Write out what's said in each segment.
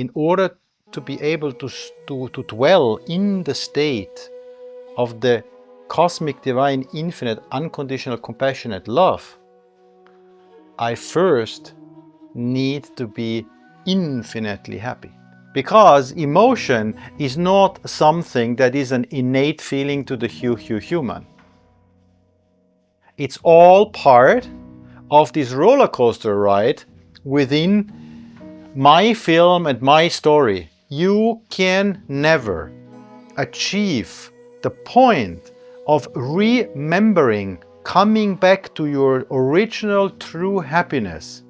in order to be able to dwell in the state of the cosmic, divine, infinite, unconditional, compassionate love, I first need to be infinitely happy. Because emotion is not something that is an innate feeling to the human. It's all part of this roller coaster ride within my film and my story. You can never achieve the point of remembering, coming back to your original true happiness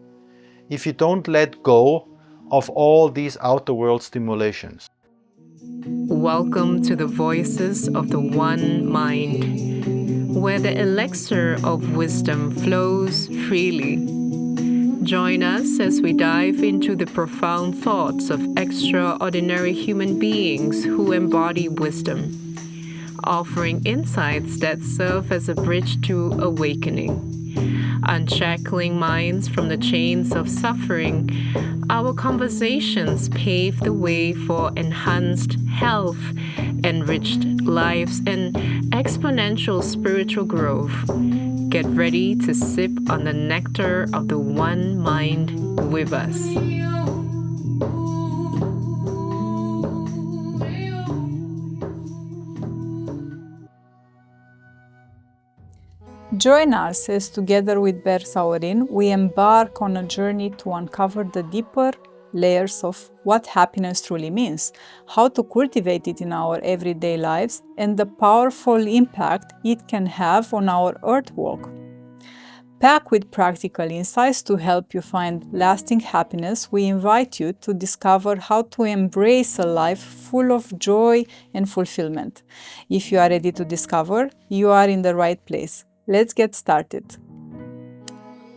if you don't let go of all these outer world stimulations. Welcome to the Voices of the One Mind, where the elixir of wisdom flows freely. Join us as we dive into the profound thoughts of extraordinary human beings who embody wisdom, offering insights that serve as a bridge to awakening. Unshackling minds from the chains of suffering, our conversations pave the way for enhanced health, enriched lives, and exponential spiritual growth. Get ready to sip on the nectar of the One Mind with us. Join us as together with Ber Saurin, we embark on a journey to uncover the deeper layers of what happiness truly means, how to cultivate it in our everyday lives, and the powerful impact it can have on our earth walk. Packed with practical insights to help you find lasting happiness, we invite you to discover how to embrace a life full of joy and fulfillment. If you are ready to discover, you are in the right place. Let's get started.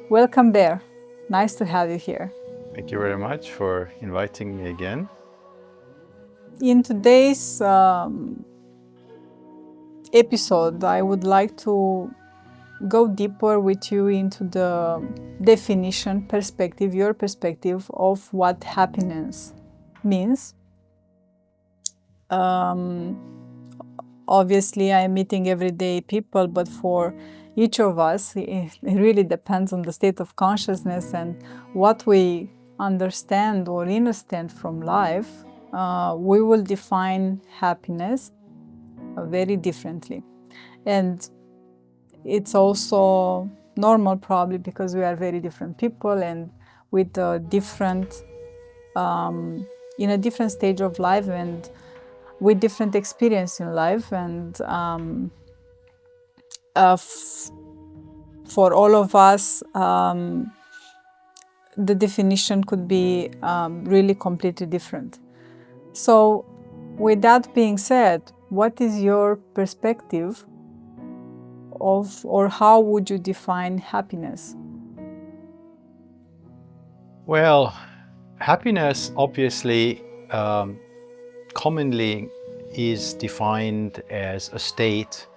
Welcome, Bear. Nice to have you here. Thank you very much for inviting me again. In today's episode, I would like to go deeper with you into the definition, perspective, your perspective of what happiness means. Obviously, I am meeting everyday people, but for each of us, it really depends on the state of consciousness and what we understand or understand from life. We will define happiness very differently. And it's also normal, probably, because we are very different people and with a different, in a different stage of life and with different experience in life. And for all of us, the definition could be really completely different. So with that being said, what is your perspective of, or how would you define happiness? Well, happiness obviously commonly is defined as a state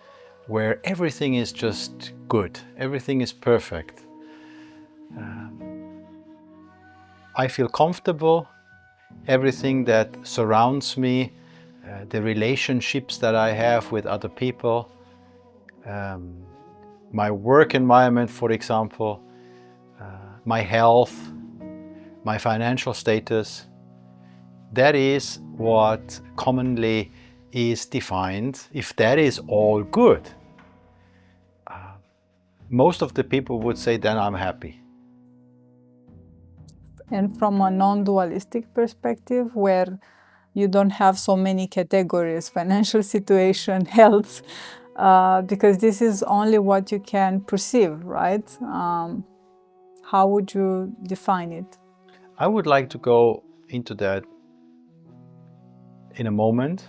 where everything is just good, everything is perfect. I feel comfortable, everything that surrounds me, the relationships that I have with other people, my work environment, for example, my health, my financial status, that is what commonly is defined. If that is all good, most of the people would say, then I'm happy. And from a non-dualistic perspective, where you don't have so many categories, financial situation, health, because this is only what you can perceive, right? How would you define it? I would like to go into that in a moment.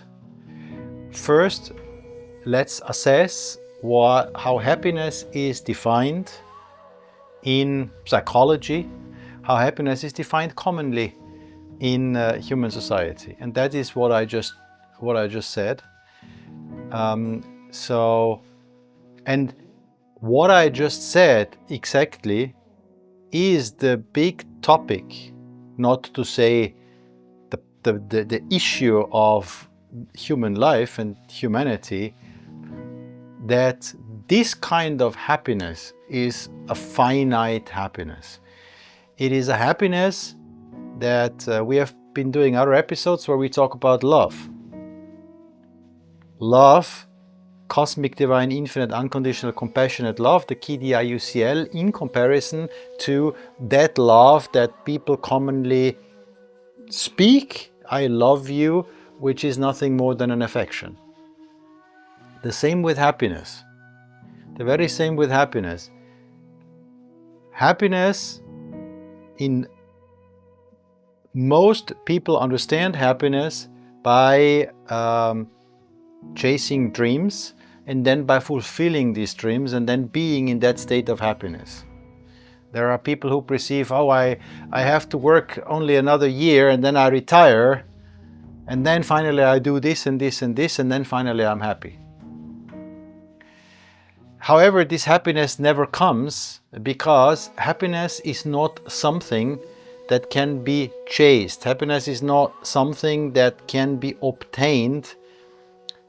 First, let's assess how happiness is defined in psychology, how happiness is defined commonly in human society, and that is what I just said. And what I just said exactly is the big topic, not to say the the issue of human life and humanity, that this kind of happiness is a finite happiness. It is a happiness that we have been doing other episodes where we talk about love. Love, cosmic, divine, infinite, unconditional, compassionate love, the key DIUCL, in comparison to that love that people commonly speak, I love you, which is nothing more than an affection. The same with happiness. The very same with happiness. Happiness, in most people understand happiness by chasing dreams, and then by fulfilling these dreams and then being in that state of happiness. There are people who perceive, oh, I have to work only another year and then I retire, and then finally I do this and this and this, and then finally I'm happy. However, this happiness never comes, because happiness is not something that can be chased. Happiness is not something that can be obtained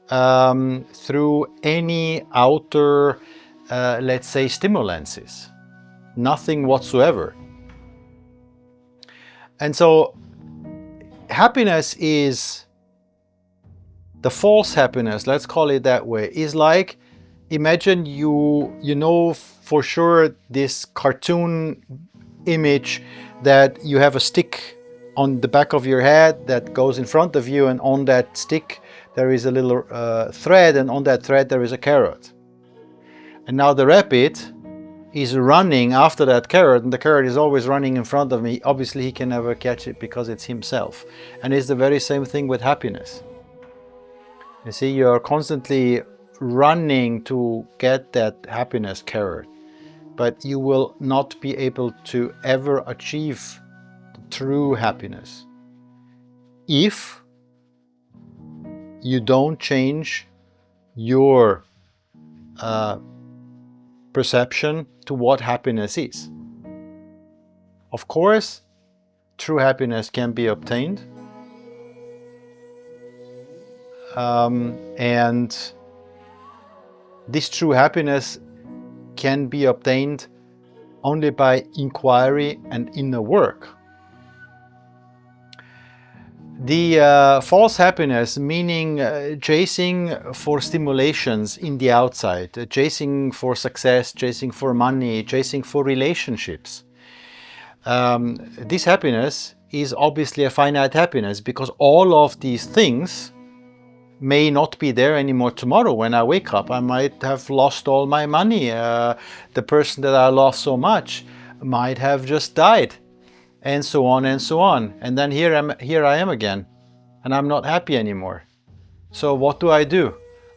through any outer, let's say, stimulances. Nothing whatsoever. And so happiness is, the false happiness, let's call it that way, is like, imagine you know for sure this cartoon image that you have a stick on the back of your head that goes in front of you, and on that stick there is a little thread, and on that thread there is a carrot. And now the rabbit is running after that carrot, and the carrot is always running in front of me. Obviously he can never catch it because it's himself. And it's the very same thing with happiness. You see, you're constantly running to get that happiness carrot, but you will not be able to ever achieve true happiness if you don't change your perception to what happiness is. Of course, true happiness can be obtained, and this true happiness can be obtained only by inquiry and inner work. The false happiness, meaning chasing for stimulations in the outside, chasing for success, chasing for money, chasing for relationships. This happiness is obviously a finite happiness, because all of these things may not be there anymore tomorrow. When I wake up, I might have lost all my money. The person that I love so much might have just died, and so on and so on. And then here I am again, and I'm not happy anymore. So what do?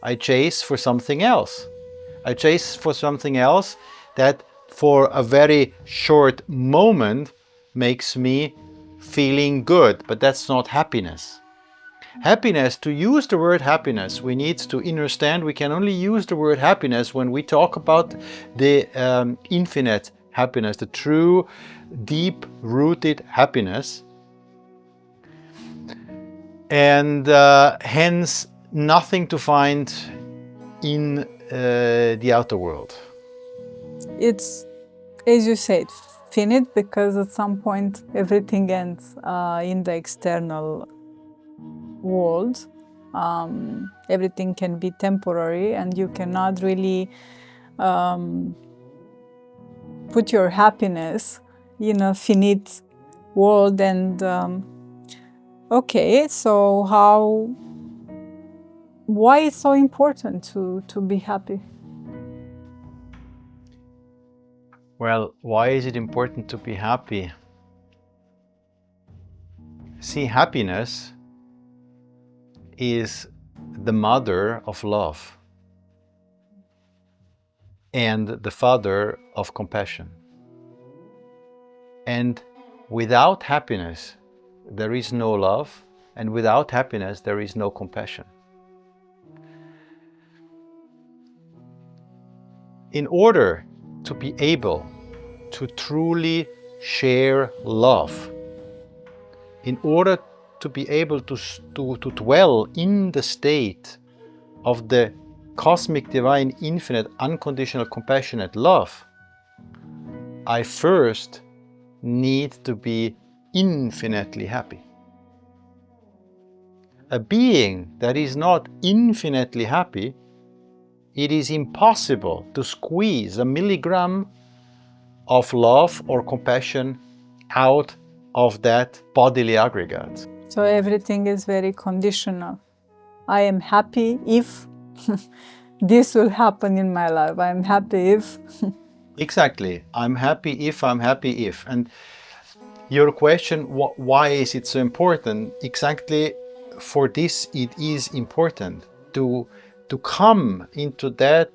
I chase for something else. I chase for something else that for a very short moment makes me feeling good, but that's not happiness. Happiness, to use the word happiness, we need to understand we can only use the word happiness when we talk about the infinite happiness, the true, deep-rooted happiness, and hence nothing to find in the outer world. It's, as you said, finite, because at some point everything ends in the external world. Everything can be temporary, and you cannot really put your happiness in a finite world. And okay, so why it's so important to be happy? Well, why is it important to be happy? See, happiness is the mother of love and the father of compassion. And without happiness, there is no love, and without happiness, there is no compassion. In order to be able to truly share love, in order to be able to dwell in the state of the cosmic, divine, infinite, unconditional, compassionate love, I first need to be infinitely happy. A being that is not infinitely happy, it is impossible to squeeze a milligram of love or compassion out of that bodily aggregate. So everything is very conditional. I am happy if this will happen in my life. I am happy if. Exactly. I'm happy if, I'm happy if. And your question, why is it so important? Exactly for this, it is important to come into that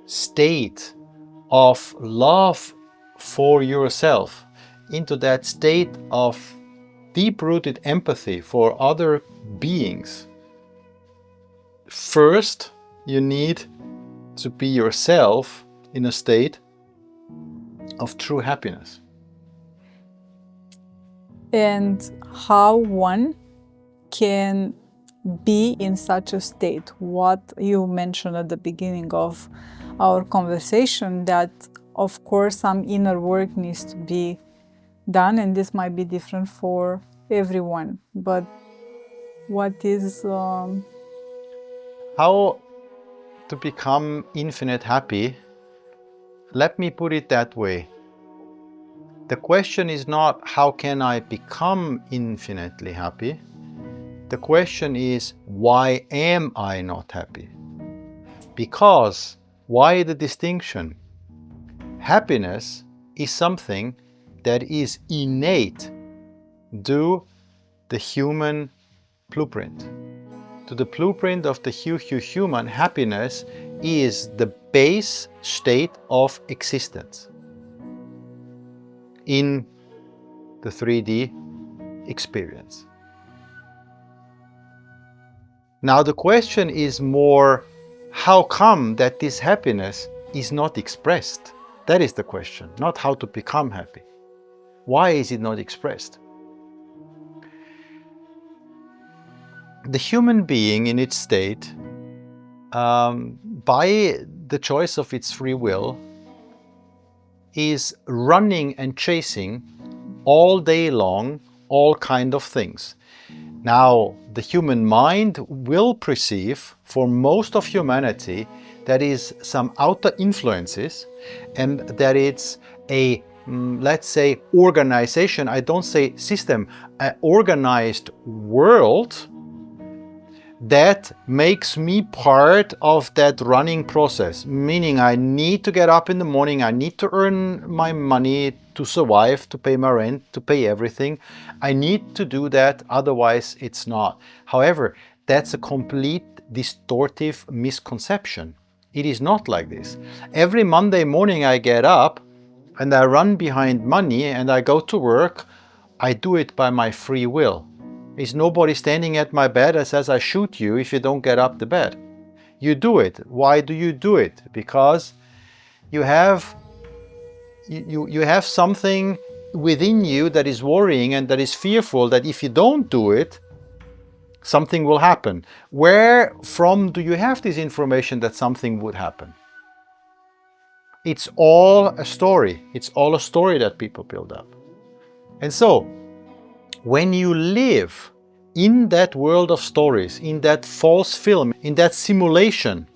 state of love for yourself, into that state of deep-rooted empathy for other beings. First, you need to be yourself in a state of true happiness. And how one can be in such a state. What you mentioned at the beginning of our conversation, that of course some inner work needs to be done, and this might be different for everyone. But what is How to become infinite happy? Let me put it that way. The question is not how can I become infinitely happy? The question is, why am I not happy? Because, why the distinction? Happiness is something that is innate to the human blueprint. To the blueprint of the human, happiness is the base state of existence in the 3D experience. Now the question is more, how come that this happiness is not expressed? That is the question, not how to become happy. Why is it not expressed? The human being in its state, by the choice of its free will, is running and chasing all day long all kind of things. Now, the human mind will perceive, for most of humanity, that is some outer influences, and that it's a, let's say, organization, I don't say system, an organized world that makes me part of that running process. Meaning I need to get up in the morning, I need to earn my money to survive, to pay my rent, to pay everything. I need to do that, otherwise it's not. However, that's a complete distortive misconception. It is not like this. Every Monday morning I get up and I run behind money and I go to work. I do it by my free will. Is nobody standing at my bed and says I shoot you if you don't get up the bed. You do it. Why do you do it? Because you have something within you that is worrying and that is fearful that if you don't do it, something will happen. Where from do you have this information that something would happen? It's all a story. It's all a story that people build up. And so, when you live in that world of stories, in that false film, in that simulation,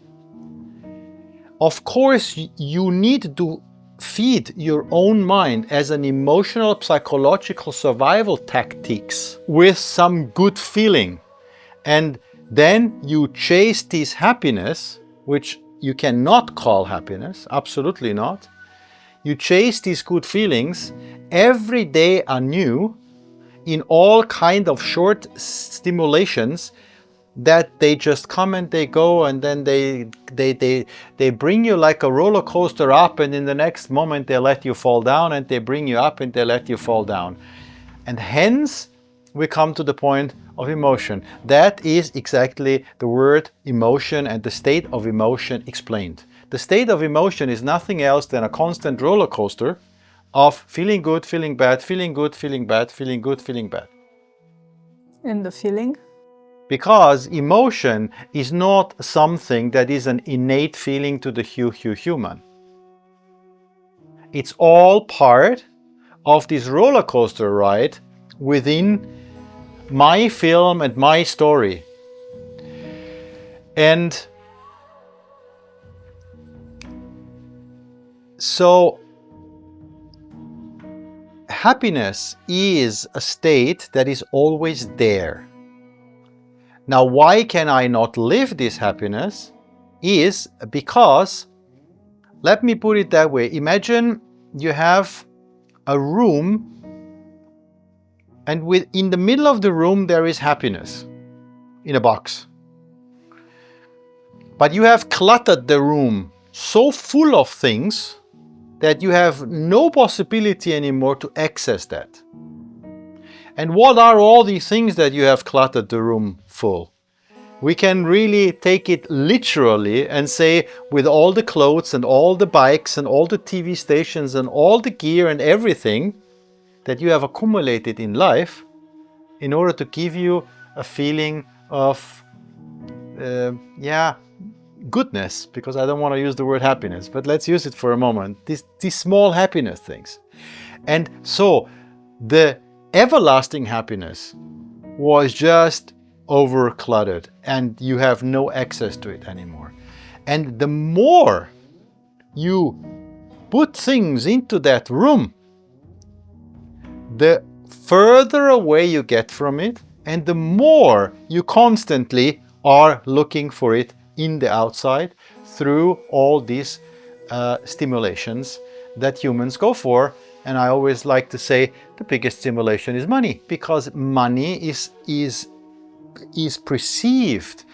of course you need to feed your own mind as an emotional, psychological survival tactics with some good feeling. And then you chase this happiness, which you cannot call happiness, absolutely not. You chase these good feelings every day anew in all kind of short stimulations that they just come and they go, and then they bring you like a roller coaster up, and in the next moment they let you fall down, and they bring you up and they let you fall down. And hence we come to the point of emotion. That is exactly the word emotion and the state of emotion explained. The state of emotion is nothing else than a constant roller coaster of feeling good, feeling bad, feeling good, feeling bad, feeling good, feeling bad. And the feeling? Because emotion is not something that is an innate feeling to the human. It's all part of this roller coaster ride within my film and my story. And so happiness is a state that is always there. Now, why can I not live this happiness? Is because, let me put it that way, imagine you have a room, and in the middle of the room there is happiness in a box. But you have cluttered the room so full of things that you have no possibility anymore to access that. And what are all these things that you have cluttered the room full? We can really take it literally and say, with all the clothes and all the bikes and all the TV stations and all the gear and everything that you have accumulated in life, in order to give you a feeling of goodness, because I don't want to use the word happiness, but let's use it for a moment. These small happiness things. And so the everlasting happiness was just over cluttered and you have no access to it anymore. And the more you put things into that room, the further away you get from it, and the more you constantly are looking for it in the outside through all these stimulations that humans go for. And I always like to say the biggest stimulation is money, because money is perceived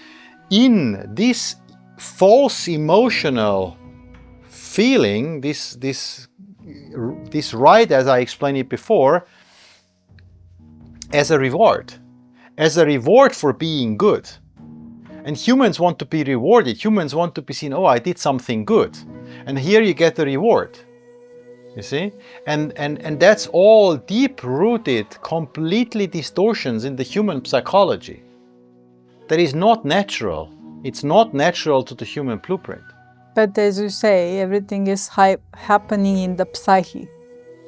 in this false emotional feeling, this ride, as I explained it before, as a reward for being good. And humans want to be rewarded. Humans want to be seen, oh, I did something good. And here you get the reward. You see? And that's all deep-rooted, completely distortions in the human psychology. That is not natural. It's not natural to the human blueprint. But as you say, everything is happening in the psyche.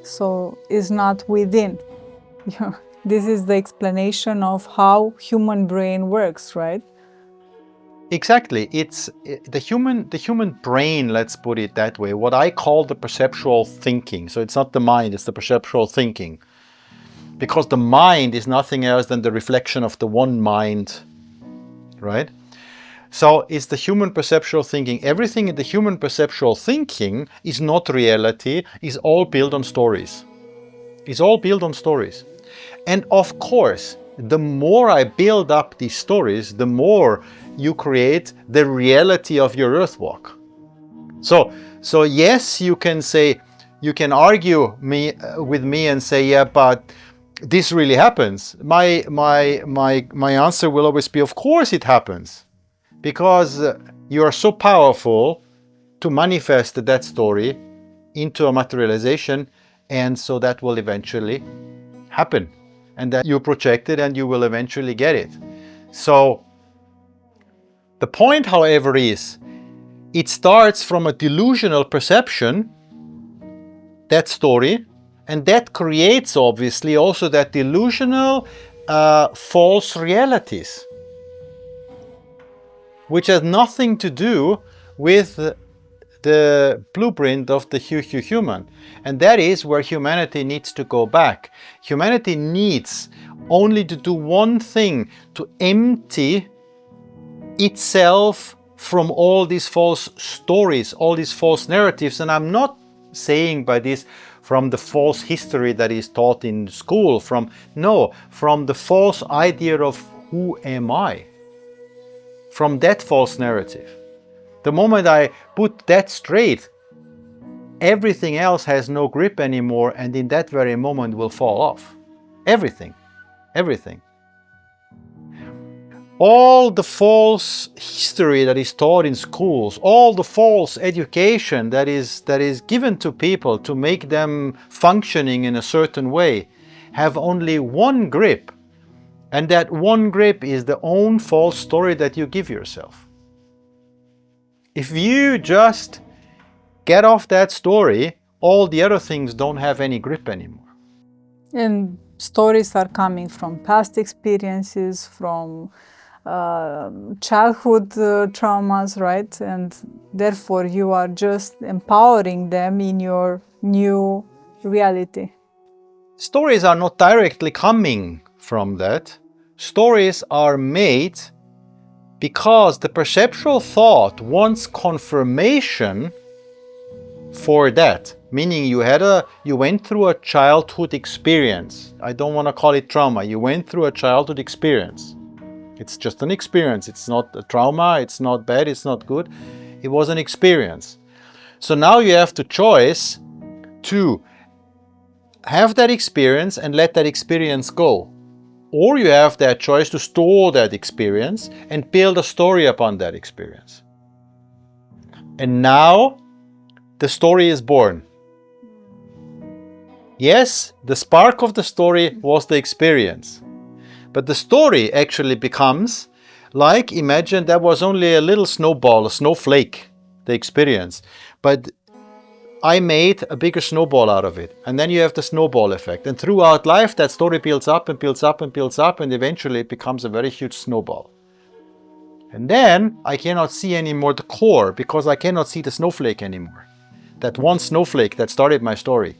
So it's not within. This is the explanation of how human brain works, right? Exactly. It's the human brain, let's put it that way, what I call the perceptual thinking. So it's not the mind, it's the perceptual thinking. Because the mind is nothing else than the reflection of the one mind, right? So it's the human perceptual thinking. Everything in the human perceptual thinking is not reality, is all built on stories. It's all built on stories. And of course, the more I build up these stories, the more you create the reality of your earth walk. So yes, you can say, you can argue with me and say, yeah, but this really happens. My answer will always be, of course it happens, because you are so powerful to manifest that story into a materialization, and so that will eventually happen, and that you project it and you will eventually get it. So the point, however, is it starts from a delusional perception, that story, and that creates obviously also that delusional false realities, which has nothing to do with the blueprint of the human. And that is where humanity needs to go back. Humanity needs only to do one thing, to empty itself from all these false stories, all these false narratives. And I'm not saying by this from the false history that is taught in school, from the false idea of who am I, from that false narrative. The moment I put that straight, everything else has no grip anymore, and in that very moment will fall off. Everything. All the false history that is taught in schools, all the false education that is given to people to make them functioning in a certain way, have only one grip, And that one grip is the own false story that you give yourself. If you just get off that story, all the other things don't have any grip anymore. And stories are coming from past experiences, from childhood traumas, right? And therefore you are just empowering them in your new reality. Stories are not directly coming from that. Stories are made because the perceptual thought wants confirmation for that. Meaning you went through a childhood experience. I don't want to call it trauma. You went through a childhood experience. It's just an experience. It's not a trauma. It's not bad. It's not good. It was an experience. So now you have the choice to have that experience and let that experience go. Or you have that choice to store that experience and build a story upon that experience. And now the story is born. Yes, the spark of the story was the experience. But the story actually becomes like, imagine that was only a little snowball, a snowflake, the experience. But I made a bigger snowball out of it. And then you have the snowball effect. And throughout life, that story builds up and builds up and builds up, and eventually it becomes a very huge snowball. And then I cannot see anymore the core, because I cannot see the snowflake anymore. That one snowflake that started my story.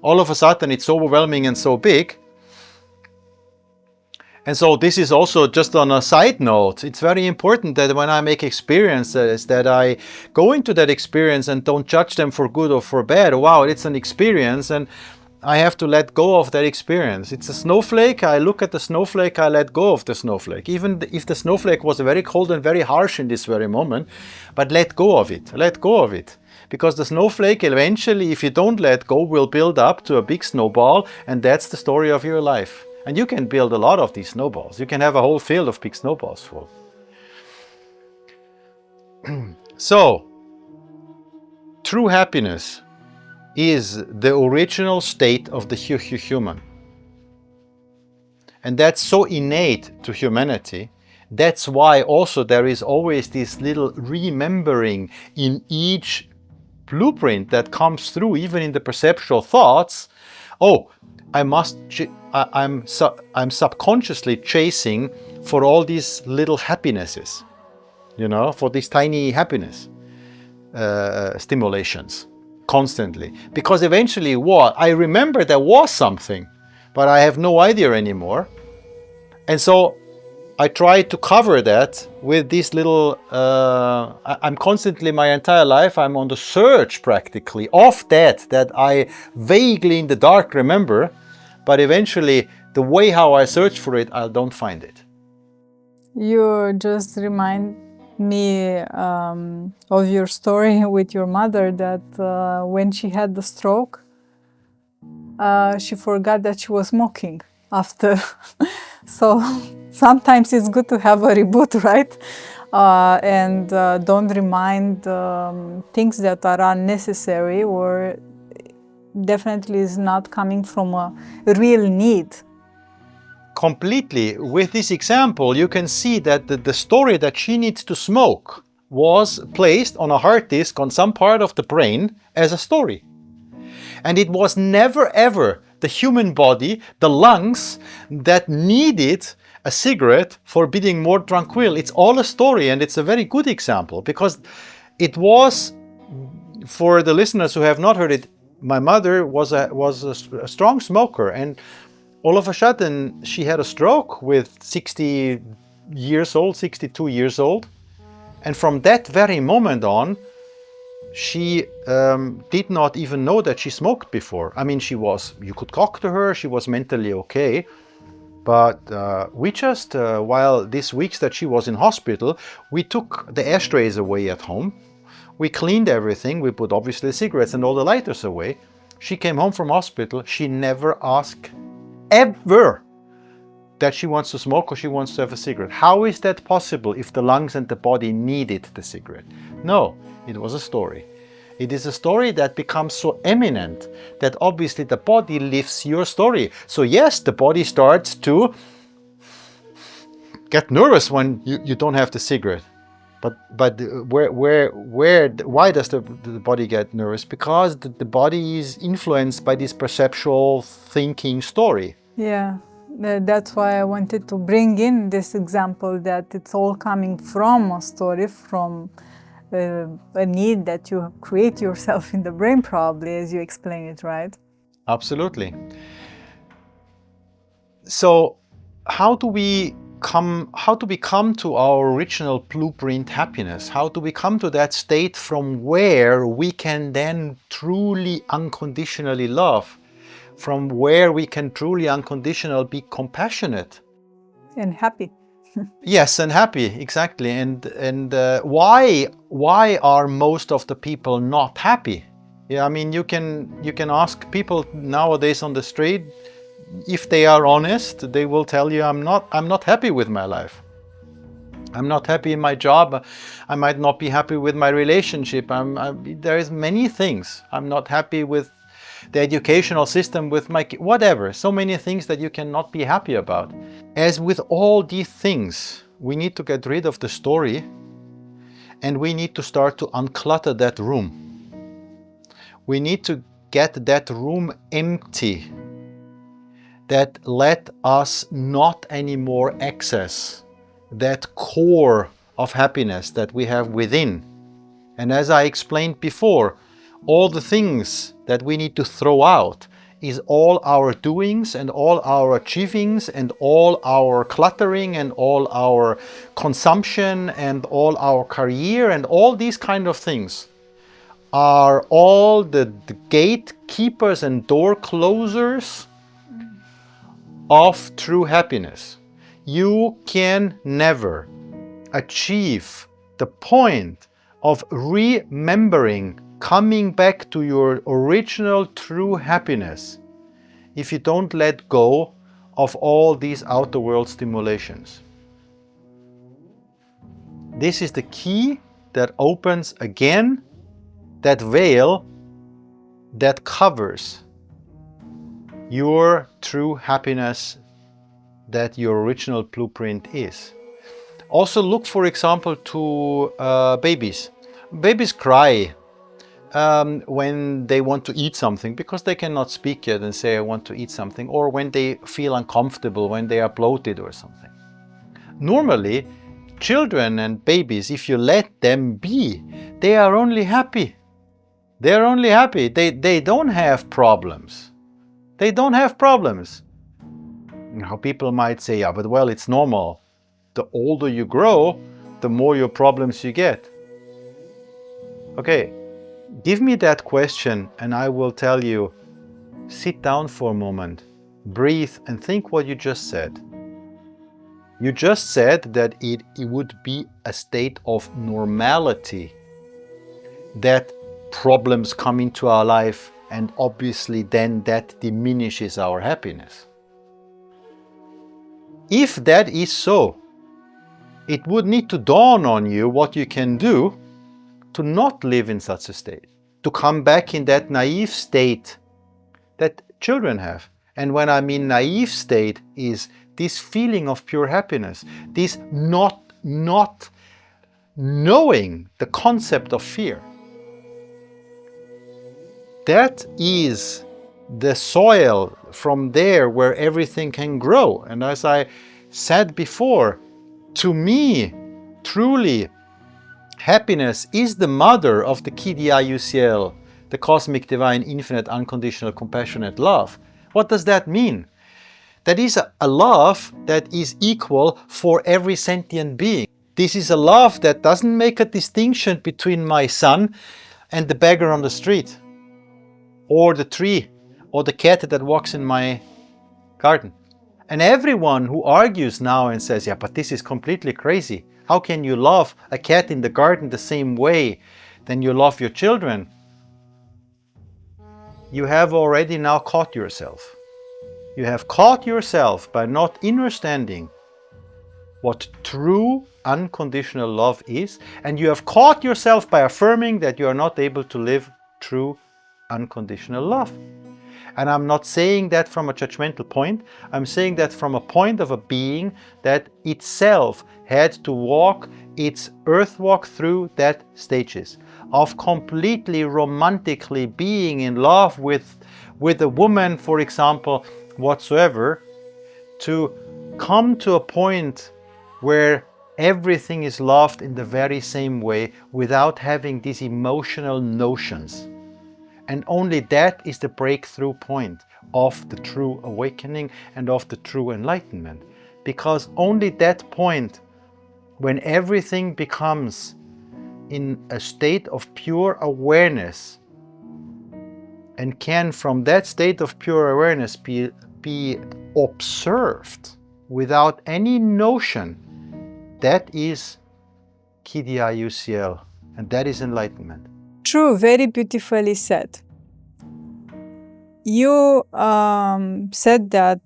All of a sudden it's overwhelming and so big. And so this is also just on a side note. It's very important that when I make experiences, that I go into that experience and don't judge them for good or for bad. Wow, it's an experience and I have to let go of that experience. It's a snowflake. I look at the snowflake, I let go of the snowflake. Even if the snowflake was very cold and very harsh in this very moment, but let go of it. Let go of it. Because the snowflake eventually, if you don't let go, will build up to a big snowball, and that's the story of your life. And you can build a lot of these snowballs. You can have a whole field of big snowballs full. So, true happiness is the original state of the human. And that's so innate to humanity. That's why also there is always this little remembering in each blueprint that comes through, even in the perceptual thoughts. Oh, I'm subconsciously chasing for all these little happinesses, for these tiny happiness stimulations constantly. Because eventually I remember there was something, but I have no idea anymore. And so I try to cover that with these little, I'm constantly, my entire life, I'm on the search practically of that I vaguely in the dark remember, but eventually the way how I search for it, I don't find it. You just remind me of your story with your mother that when she had the stroke, she forgot that she was smoking after. So sometimes it's good to have a reboot, right? And don't remind things that are unnecessary or definitely is not coming from a real need. Completely. With this example, you can see that the story that she needs to smoke was placed on a hard disk on some part of the brain as a story. And it was never ever the human body, the lungs, that needed a cigarette for being more tranquil. It's all a story, and it's a very good example because it was, for the listeners who have not heard it, my mother was a strong smoker, and all of a sudden she had a stroke with 60 years old, 62 years old. And from that very moment on, she did not even know that she smoked before. I mean, you could talk to her, she was mentally okay. But we just, while these weeks that she was in hospital, we took the ashtrays away at home. We cleaned everything. We put obviously cigarettes and all the lighters away. She came home from hospital. She never asked ever that she wants to smoke or she wants to have a cigarette. How is that possible if the lungs and the body needed the cigarette? No, it was a story. It is a story that becomes so eminent that obviously the body lives your story. So yes, the body starts to get nervous when you don't have the cigarette. But why does the body get nervous? Because the body is influenced by this perceptual thinking story. Yeah, that's why I wanted to bring in this example, that it's all coming from a story, from a need that you create yourself in the brain, probably, as you explain it, right? Absolutely. So how do we come to our original blueprint happiness? How do we come to that state from where we can then truly unconditionally love, from where we can truly unconditionally be compassionate And happy. Yes, and happy, exactly. And why are most of the people not happy? Yeah, I mean, you can ask people nowadays on the street. If they are honest, they will tell you, I'm not happy with my life. I'm not happy in my job. I might not be happy with my relationship. There is many things. I'm not happy with the educational system, with my whatever. So many things that you cannot be happy about. As with all these things, we need to get rid of the story, and we need to start to unclutter that room. We need to get that room empty, that let us not anymore access that core of happiness that we have within. And as I explained before, all the things that we need to throw out is all our doings and all our achievings and all our cluttering and all our consumption and all our career and all these kind of things are all the gatekeepers and door closers of true happiness. You can never achieve the point of remembering, coming back to your original true happiness, if you don't let go of all these outer world stimulations. This is the key that opens again that veil that covers your true happiness that your original blueprint is. Also look, for example, to babies. Babies cry when they want to eat something because they cannot speak yet and say, I want to eat something, or when they feel uncomfortable, when they are bloated or something. Normally, children and babies, if you let them be, they are only happy. They're only happy. They don't have problems. They don't have problems. Now, people might say, yeah, but well, it's normal. The older you grow, the more your problems you get. Okay, give me that question and I will tell you, sit down for a moment, breathe and think what you just said. You just said that it would be a state of normality, that problems come into our life, and obviously then that diminishes our happiness. If that is so, it would need to dawn on you what you can do to not live in such a state, to come back in that naive state that children have. And when I mean naive state, is this feeling of pure happiness, this not knowing the concept of fear. That is the soil from there where everything can grow. And as I said before, to me, truly, happiness is the mother of the KDIUCL, the cosmic, divine, infinite, unconditional, compassionate love. What does that mean? That is a love that is equal for every sentient being. This is a love that doesn't make a distinction between my son and the beggar on the street, or the tree, or the cat that walks in my garden. And everyone who argues now and says, yeah, but this is completely crazy. How can you love a cat in the garden the same way than you love your children? You have already now caught yourself. You have caught yourself by not understanding what true unconditional love is, and you have caught yourself by affirming that you are not able to live true unconditional love. And I'm not saying that from a judgmental point. I'm saying that from a point of a being that itself had to walk its earth walk through that stages of completely romantically being in love with a woman, for example, whatsoever, to come to a point where everything is loved in the very same way without having these emotional notions. And only that is the breakthrough point of the true awakening and of the true enlightenment. Because only that point, when everything becomes in a state of pure awareness, and can from that state of pure awareness be observed without any notion, that is Kidya UCL, and that is enlightenment. True, very beautifully said. You said that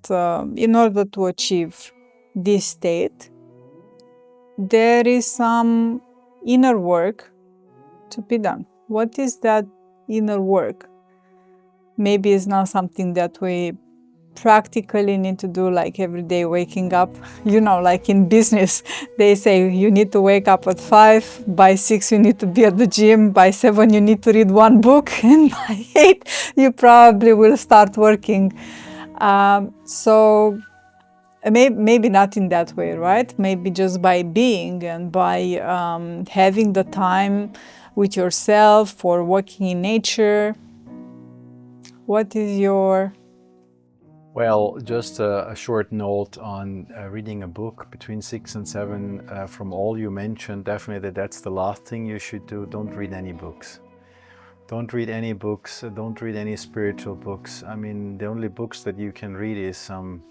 in order to achieve this state, there is some inner work to be done. What is that inner work? Maybe it's not something that we practically need to do like every day waking up. You know, like in business, they say you need to wake up at 5, by 6 you need to be at the gym, by 7 you need to read one book, and by 8 you probably will start working. So maybe not in that way, right? Maybe just by being and by having the time with yourself or walking in nature. What is your... Well, just a short note on reading a book between 6 and 7 from all you mentioned. Definitely that's the last thing you should do. Don't read any books. Don't read any books. Don't read any spiritual books. I mean, the only books that you can read is some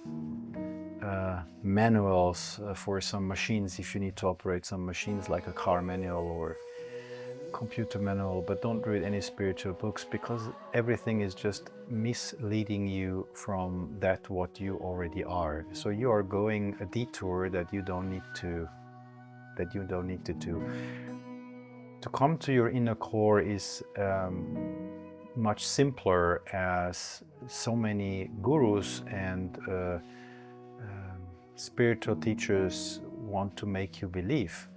manuals for some machines, if you need to operate some machines, like a car manual or computer manual. But don't read any spiritual books, because everything is just misleading you from that what you already are. So you are going a detour that you don't need to do. To come to your inner core is much simpler, as so many gurus and spiritual teachers want to make you believe.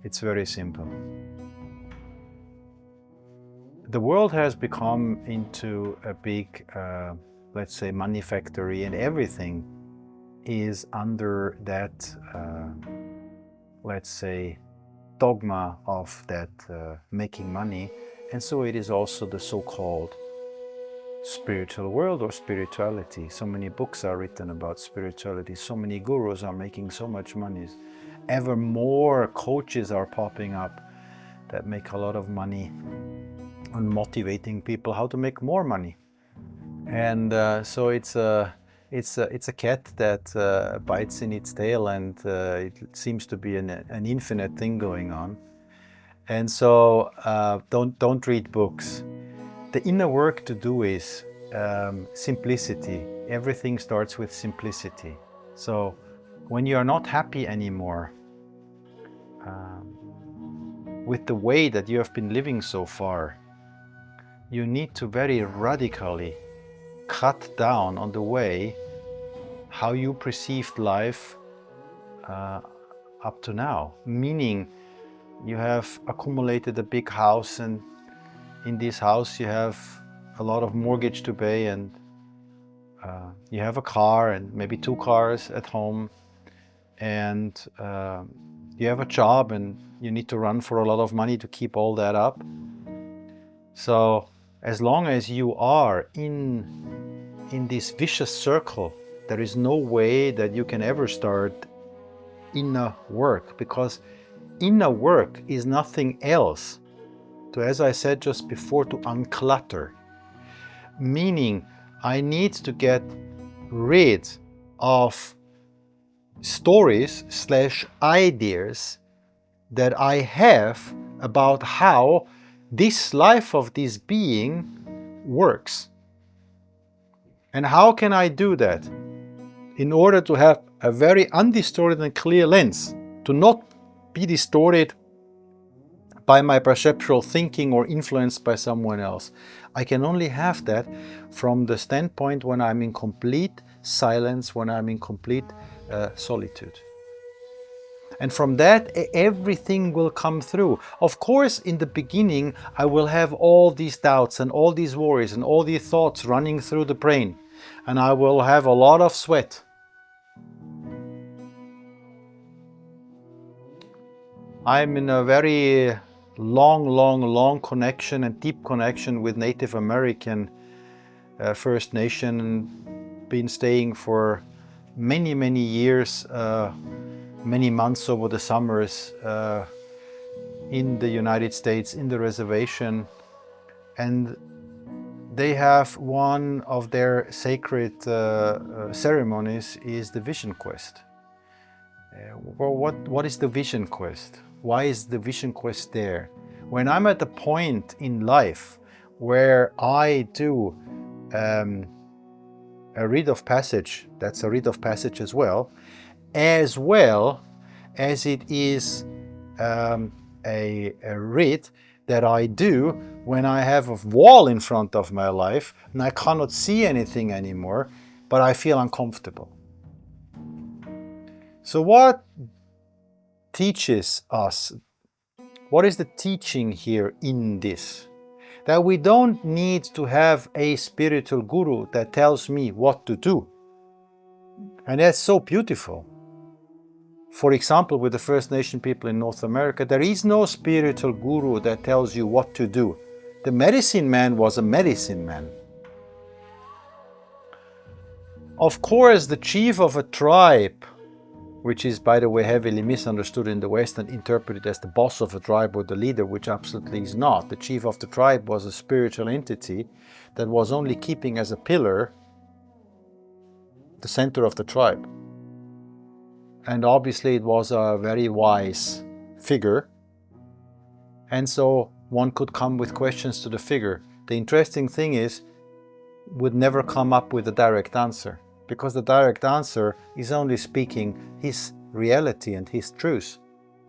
It's very simple. The world has become into a big, let's say, money factory, and everything is under that, let's say, dogma of that making money. And so it is also the so-called spiritual world or spirituality. So many books are written about spirituality. So many gurus are making so much money. Ever more coaches are popping up that make a lot of money on motivating people how to make more money. And so it's a cat that bites in its tail, and it seems to be an infinite thing going on. And so don't read books. The inner work to do is simplicity. Everything starts with simplicity. So when you are not happy anymore with the way that you have been living so far, you need to very radically cut down on the way how you perceived life up to now. Meaning, you have accumulated a big house, and in this house you have a lot of mortgage to pay, and you have a car and maybe 2 cars at home, and you have a job and you need to run for a lot of money to keep all that up. So as long as you are in this vicious circle, there is no way that you can ever start inner work, because inner work is nothing else to, as I said just before, to unclutter. Meaning, I need to get rid of stories / ideas that I have about how this life of this being works. And how can I do that? In order to have a very undistorted and clear lens, to not be distorted by my perceptual thinking or influenced by someone else. I can only have that from the standpoint when I'm in complete silence, when I'm in complete solitude. And from that, everything will come through. Of course, in the beginning, I will have all these doubts and all these worries and all these thoughts running through the brain. And I will have a lot of sweat. I'm in a very long connection and deep connection with Native American First Nation. Been staying for many years, many months over the summers in the United States, in the reservation. And they have one of their sacred ceremonies is the vision quest. Well, what is the vision quest? Why is the vision quest there? When I'm at a point in life where I do a rite of passage, that's a rite of passage as well as it is a rite that I do when I have a wall in front of my life and I cannot see anything anymore, but I feel uncomfortable. So what teaches us? What is the teaching here in this? That we don't need to have a spiritual guru that tells me what to do. And that's so beautiful. For example, with the First Nation people in North America, there is no spiritual guru that tells you what to do. The medicine man was a medicine man. Of course, the chief of a tribe, which is, by the way, heavily misunderstood in the West and interpreted as the boss of a tribe or the leader, which absolutely is not. The chief of the tribe was a spiritual entity that was only keeping as a pillar the center of the tribe. And obviously it was a very wise figure. And so one could come with questions to the figure. The interesting thing is, would never come up with a direct answer, because the direct answer is only speaking his reality and his truth,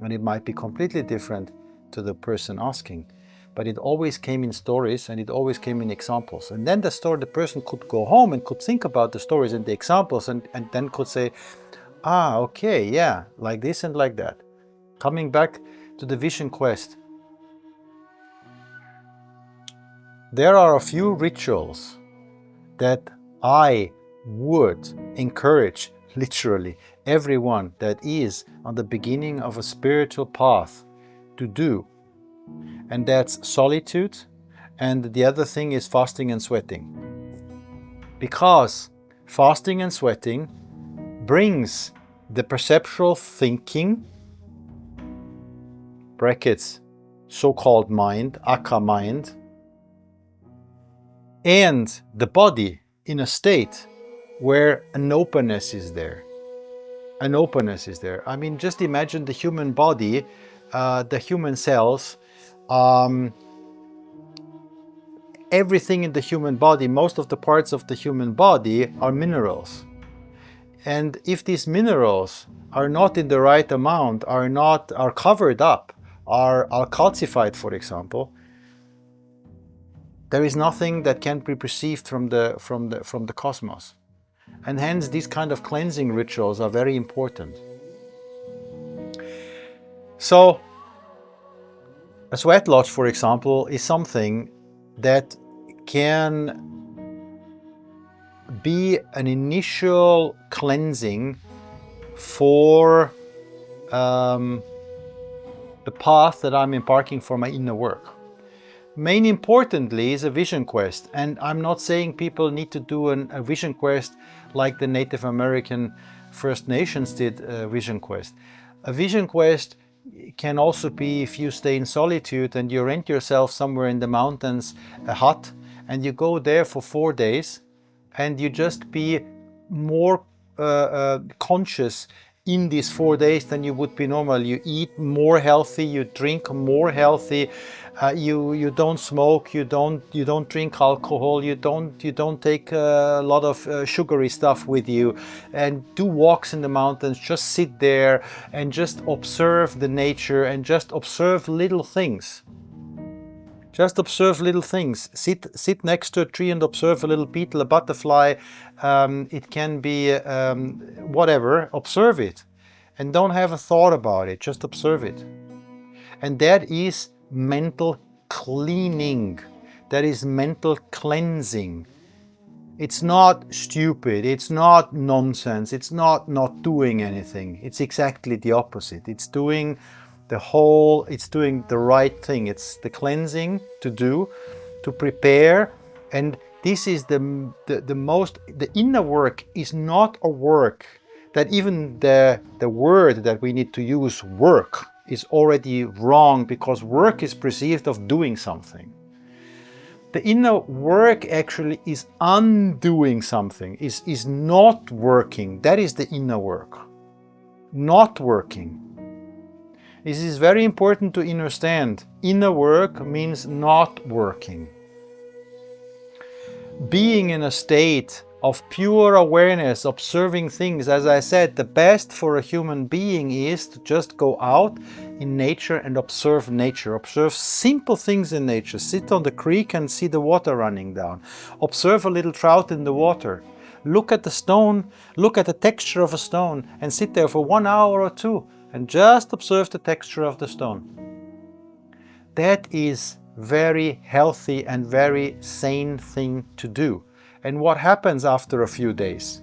and it might be completely different to the person asking. But it always came in stories and it always came in examples. And then the person could go home and could think about the stories and the examples and then could say, ah, okay, yeah, like this and like that. Coming back to the vision quest, there are a few rituals that I would encourage literally everyone that is on the beginning of a spiritual path to do. And that's solitude, and the other thing is fasting and sweating. Because fasting and sweating brings the perceptual thinking, brackets, so-called mind, aka mind, and the body in a state where an openness is there. An openness is there. I mean, just imagine the human body, the human cells, everything in the human body, most of the parts of the human body are minerals. And if these minerals are not in the right amount, are covered up, are calcified, for example, there is nothing that can be perceived from the cosmos. And hence these kind of cleansing rituals are very important. So a sweat lodge, for example, is something that can be an initial cleansing for the path that I'm embarking for my inner work. Main importantly is a vision quest, and I'm not saying people need to do a vision quest like the Native American First Nations did a vision quest. A vision quest can also be if you stay in solitude and you rent yourself somewhere in the mountains a hut and you go there for 4 days and you just be more conscious in these 4 days than you would be normal. You eat more healthy, you drink more healthy, you don't smoke, you don't drink alcohol, you don't take a lot of sugary stuff with you, and do walks in the mountains. Just sit there and just observe the nature and just observe little things. Just observe little things. Sit next to a tree and observe a little beetle, a butterfly. It can be whatever. Observe it. And don't have a thought about it. Just observe it. And that is mental cleaning. That is mental cleansing. It's not stupid. It's not nonsense. It's not doing anything. It's exactly the opposite. It's doing the right thing. It's the cleansing to do, to prepare. And this is the inner work is not a work that even the word that we need to use, work, is already wrong, because work is perceived of doing something. The inner work actually is undoing something, is not working. That is the inner work. Not working. This is very important to understand. Inner work means not working. Being in a state of pure awareness, observing things. As I said, the best for a human being is to just go out in nature and observe nature. Observe simple things in nature. Sit on the creek and see the water running down. Observe a little trout in the water. Look at the stone, look at the texture of a stone, and sit there for 1 hour or 2 and just observe the texture of the stone. That is very healthy and very sane thing to do. And what happens after a few days?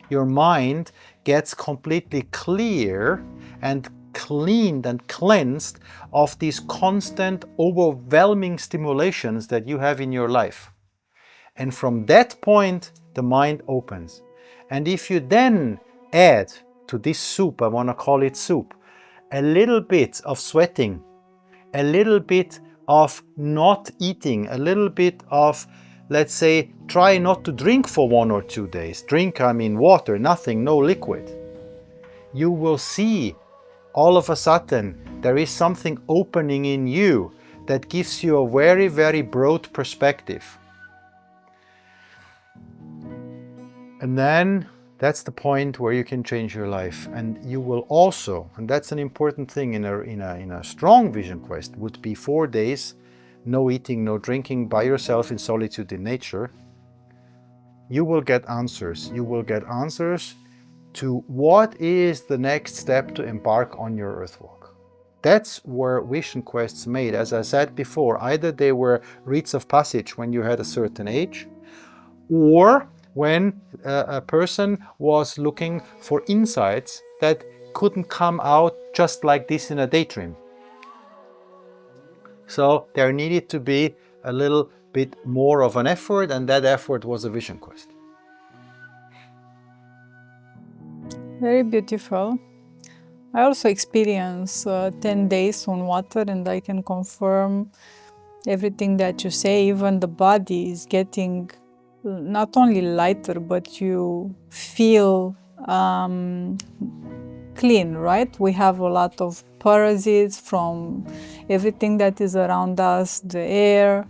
Your mind gets completely clear and cleaned and cleansed of these constant, overwhelming stimulations that you have in your life. And from that point, the mind opens. And if you then add to this soup, I want to call it soup, a little bit of sweating, a little bit of not eating, a little bit of, let's say, try not to drink for 1 or 2 days. Drink, I mean water, nothing, no liquid. You will see all of a sudden there is something opening in you that gives you a very, very broad perspective. And then that's the point where you can change your life. And you will also, and that's an important thing in a strong vision quest, would be 4 days, no eating, no drinking, by yourself in solitude in nature. You will get answers. You will get answers to what is the next step to embark on your earth walk. That's where vision quests made. As I said before, either they were rites of passage when you had a certain age, or when a person was looking for insights that couldn't come out just like this in a daydream. So there needed to be a little bit more of an effort, and that effort was a vision quest. Very beautiful. I also experience 10 days on water, and I can confirm everything that you say. Even the body is getting not only lighter, but you feel clean, right? We have a lot of parasites from everything that is around us, the air,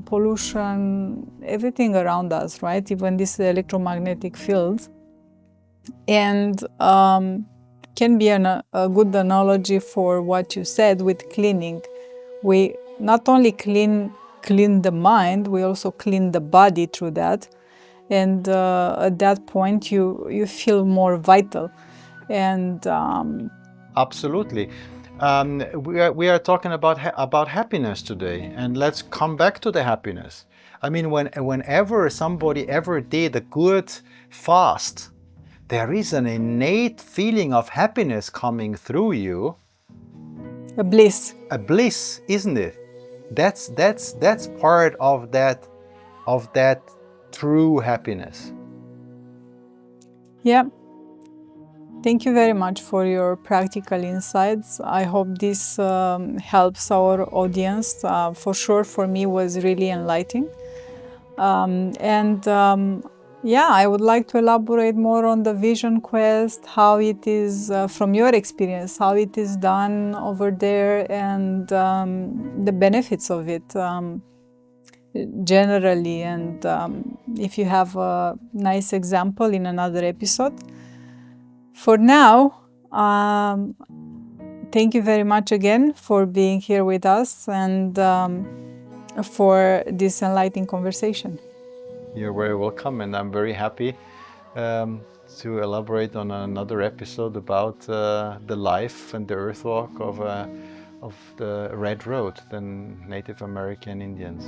pollution, everything around us, right? Even these electromagnetic fields. And can be a good analogy for what you said with cleaning. We not only clean the mind, we also clean the body through that. And at that point, you feel more vital. And absolutely. We are talking about happiness today, and let's come back to the happiness. I mean, whenever somebody ever did a good fast, there is an innate feeling of happiness coming through you. A bliss. A bliss, isn't it? That's part of that true happiness. Yeah. Thank you very much for your practical insights. I hope this helps our audience. For sure, for me, was really enlightening. Yeah, I would like to elaborate more on the vision quest, how it is, from your experience, how it is done over there, and the benefits of it generally. And if you have a nice example in another episode. For now, thank you very much again for being here with us and for this enlightening conversation. You're very welcome, and I'm very happy to elaborate on another episode about the life and the earthwalk of the Red Road, the Native American Indians.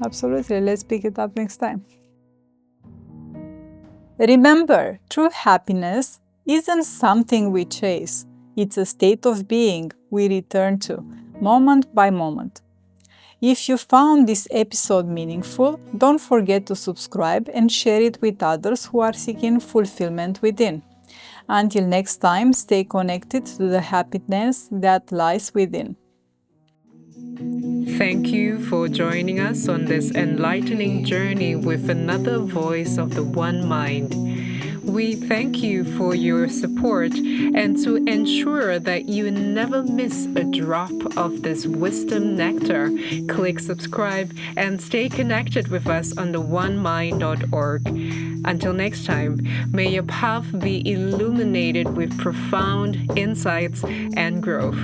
Absolutely. Let's pick it up next time. Remember, true happiness isn't something we chase. It's a state of being we return to, moment by moment. If you found this episode meaningful, don't forget to subscribe and share it with others who are seeking fulfillment within. Until next time, stay connected to the happiness that lies within. Thank you for joining us on this enlightening journey with another voice of the One Mind. We thank you for your support, and to ensure that you never miss a drop of this wisdom nectar, click subscribe and stay connected with us on the onemind.org. Until next time, may your path be illuminated with profound insights and growth.